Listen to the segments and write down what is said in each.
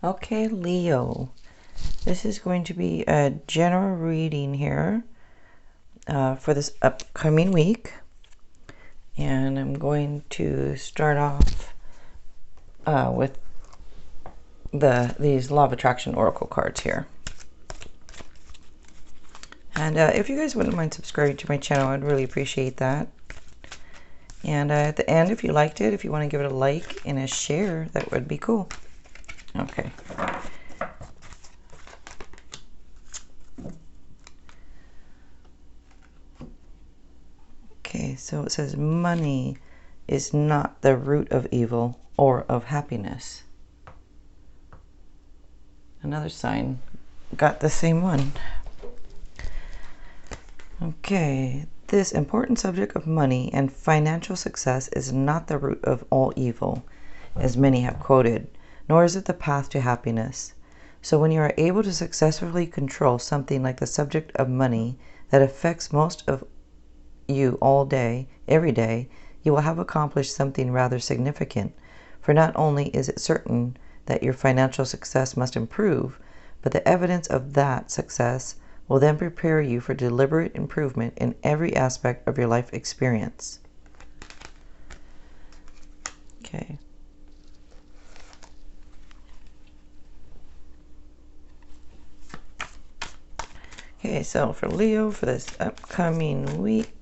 Okay, Leo, this is going to be a general reading here for this upcoming week. And I'm going to start off with these Law of Attraction Oracle cards here. And if you guys wouldn't mind subscribing to my channel, I'd really appreciate that. And at the end, if you liked it, if you want to give it a like and a share, that would be cool. Okay. Okay, so it says money is not the root of evil or of happiness. Another sign got the same one. Okay, this important subject of money and financial success is not the root of all evil, as many have quoted, nor is it the path to happiness. So when you are able to successfully control something like the subject of money that affects most of you all day, every day, you will have accomplished something rather significant. For not only is it certain that your financial success must improve, but the evidence of that success will then prepare you for deliberate improvement in every aspect of your life experience. Okay. Okay, so for Leo, for this upcoming week,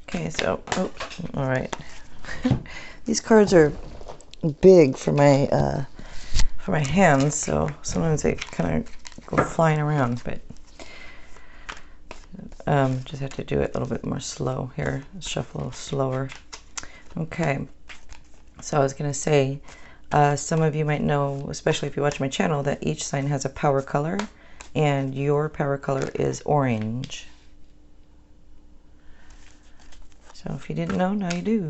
okay, so, all right. These cards are big for my hands, so sometimes they kind of go flying around, but just have to do it a little bit more slow here. Shuffle a little slower. Okay, so I was going to say, some of you might know, especially if you watch my channel, that each sign has a power color, and your power color is orange. So if you didn't know, now you do.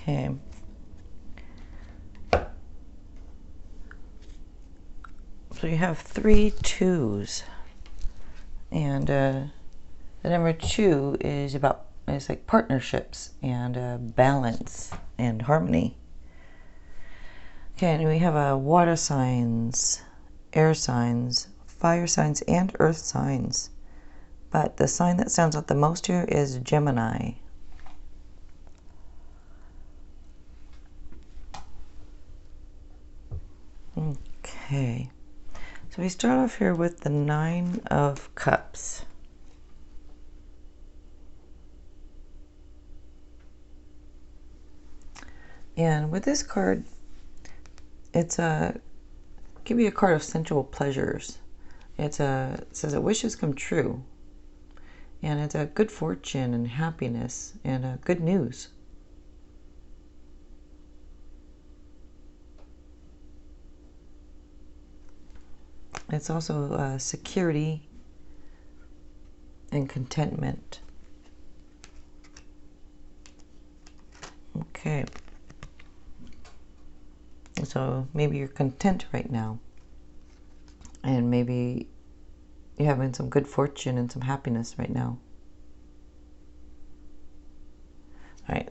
Okay. So you have 3 2s, and the number 2 is like partnerships and balance and harmony. Okay, and we have water signs, air signs, fire signs, and earth signs. But the sign that stands out the most here is Gemini. Okay, so we start off here with the 9 of Cups. And with this card, it's give you a card of sensual pleasures. It says that wishes come true, and it's a good fortune and happiness and good news. It's also security and contentment. Okay. So maybe you're content right now. And maybe you're having some good fortune and some happiness right now. All right.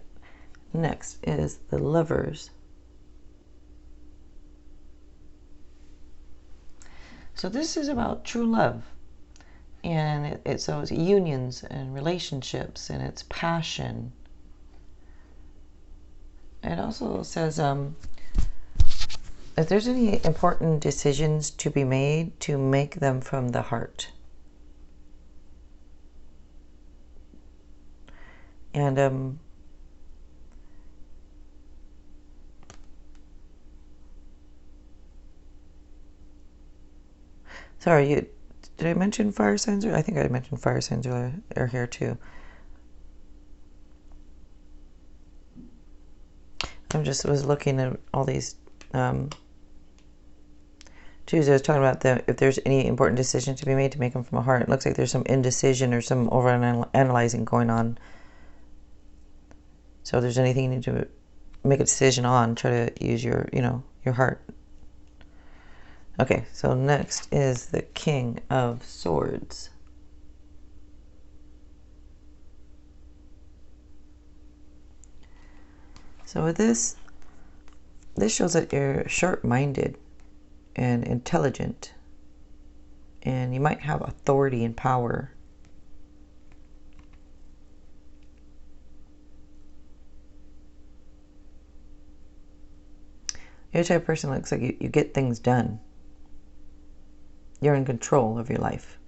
Next is the Lovers. So this is about true love. And so it's unions and relationships, and it's passion. it also says if there's any important decisions to be made, to make them from the heart. And sorry, did I mention fire signs? I think I mentioned fire signs are here too. Was looking at all these Tuesday. I was talking about if there's any important decision to be made, to make them from a heart. It looks like there's some indecision or some over analyzing going on. So if there's anything you need to make a decision on, try to use your heart. Okay, so next is the King of Swords. So with this shows that you're sharp-minded and intelligent, and you might have authority and power. You're the type of person that looks like you get things done. You're in control of your life.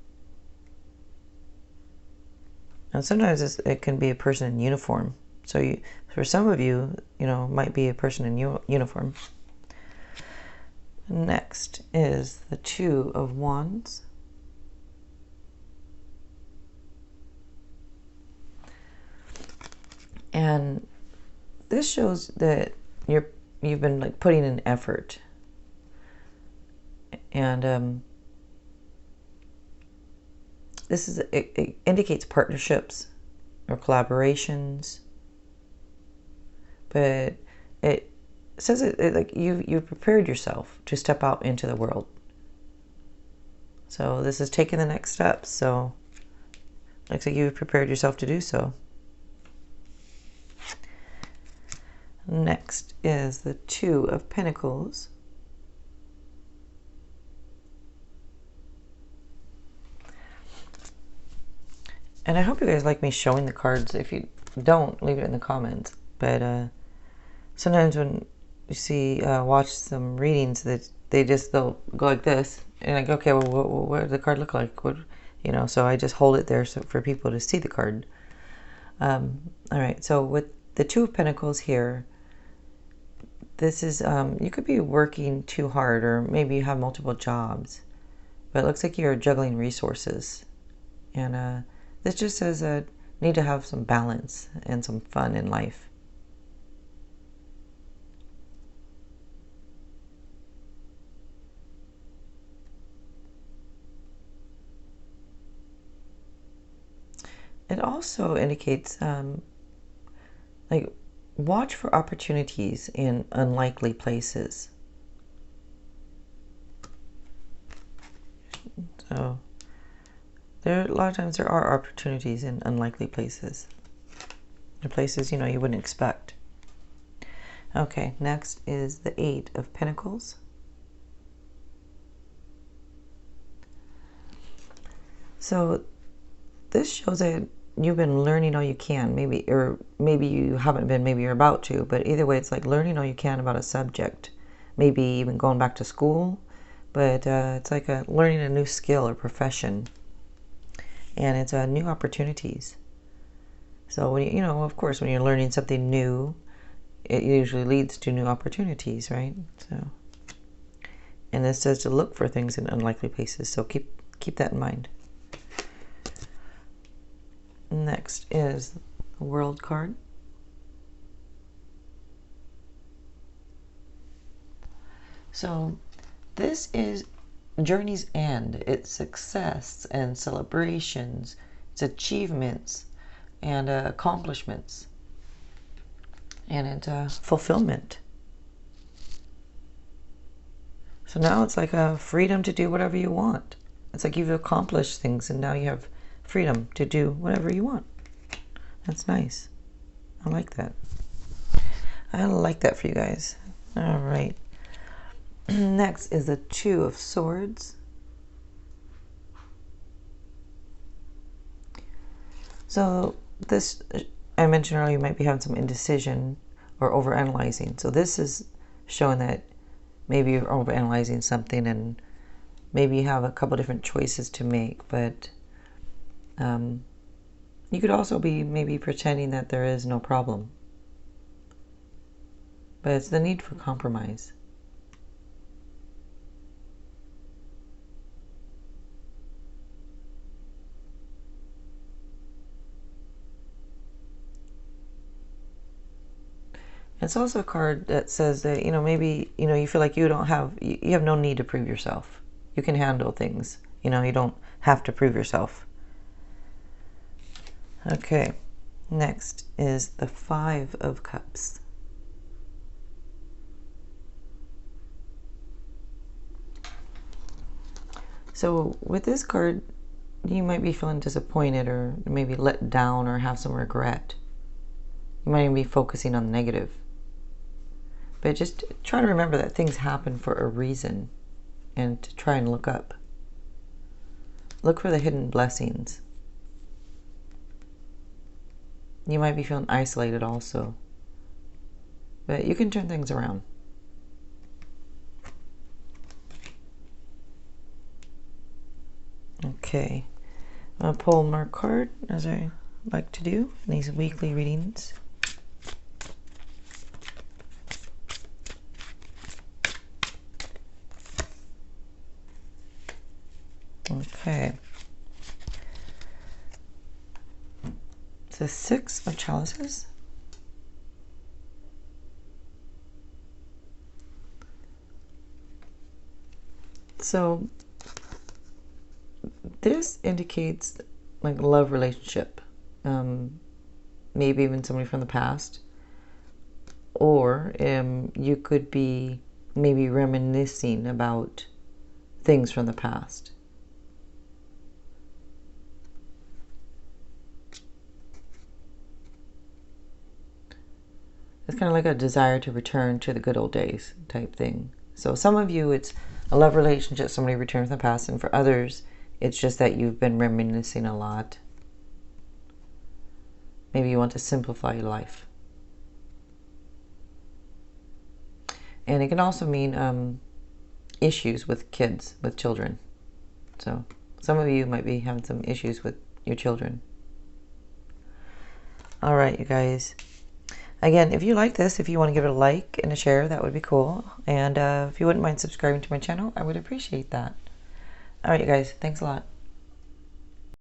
And sometimes it can be a person in uniform. So for some of you, might be a person in uniform. Next is the Two of Wands. And this shows that you've been like putting in effort. And it indicates partnerships or collaborations. But it says like you've prepared yourself to step out into the world. So this is taking the next steps. So looks like you've prepared yourself to do so. Next is the Two of Pentacles. And I hope you guys like me showing the cards. If you don't, leave it in the comments. But sometimes when you see, watch some readings, that they'll go like this, and I go, okay, well, what does the card look like? So I just hold it there for people to see the card. All right, so with the Two of Pentacles here, this is, you could be working too hard, or maybe you have multiple jobs, but it looks like you're juggling resources. And this just says that you need to have some balance and some fun in life. It also indicates, like, watch for opportunities in unlikely places. So, a lot of times there are opportunities in unlikely places. The places, you wouldn't expect. Okay, next is the Eight of Pentacles. So, this shows that you've been learning all you can, maybe you haven't been, maybe you're about to, but either way, it's like learning all you can about a subject, maybe even going back to school, but it's like learning a new skill or profession, and it's new opportunities. So when of course, when you're learning something new, it usually leads to new opportunities, right? So, and this says to look for things in unlikely places, so keep that in mind. Next is the World card. So this is journey's end. It's success and celebrations. It's achievements and accomplishments. And it's fulfillment. So now it's like a freedom to do whatever you want. It's like you've accomplished things and now you have freedom to do whatever you want. That's nice. I like that. I like that for you guys. All right. Next is the Two of Swords. So this, I mentioned earlier, you might be having some indecision or overanalyzing. So this is showing that maybe you're overanalyzing something and maybe you have a couple different choices to make, but you could also be maybe pretending that there is no problem. But it's the need for compromise. It's also a card that says that, maybe, you feel like you have no need to prove yourself. You can handle things. You don't have to prove yourself. Okay, next is the Five of Cups. So with this card, you might be feeling disappointed or maybe let down or have some regret. You might even be focusing on the negative. But just try to remember that things happen for a reason and to try and look up. Look for the hidden blessings. You might be feeling isolated also. But you can turn things around. Okay. I'm going to pull more card as I like to do in these weekly readings. Okay. It's the Six of Chalices. So this indicates like a love relationship, maybe even somebody from the past, or you could be maybe reminiscing about things from the past. It's kind of like a desire to return to the good old days type thing. So some of you, it's a love relationship, somebody returned from the past, and for others, it's just that you've been reminiscing a lot. Maybe you want to simplify your life. And it can also mean issues with kids, with children. So some of you might be having some issues with your children. All right, you guys. Again, if you like this, if you want to give it a like and a share, that would be cool. And if you wouldn't mind subscribing to my channel, I would appreciate that. All right, you guys. Thanks a lot.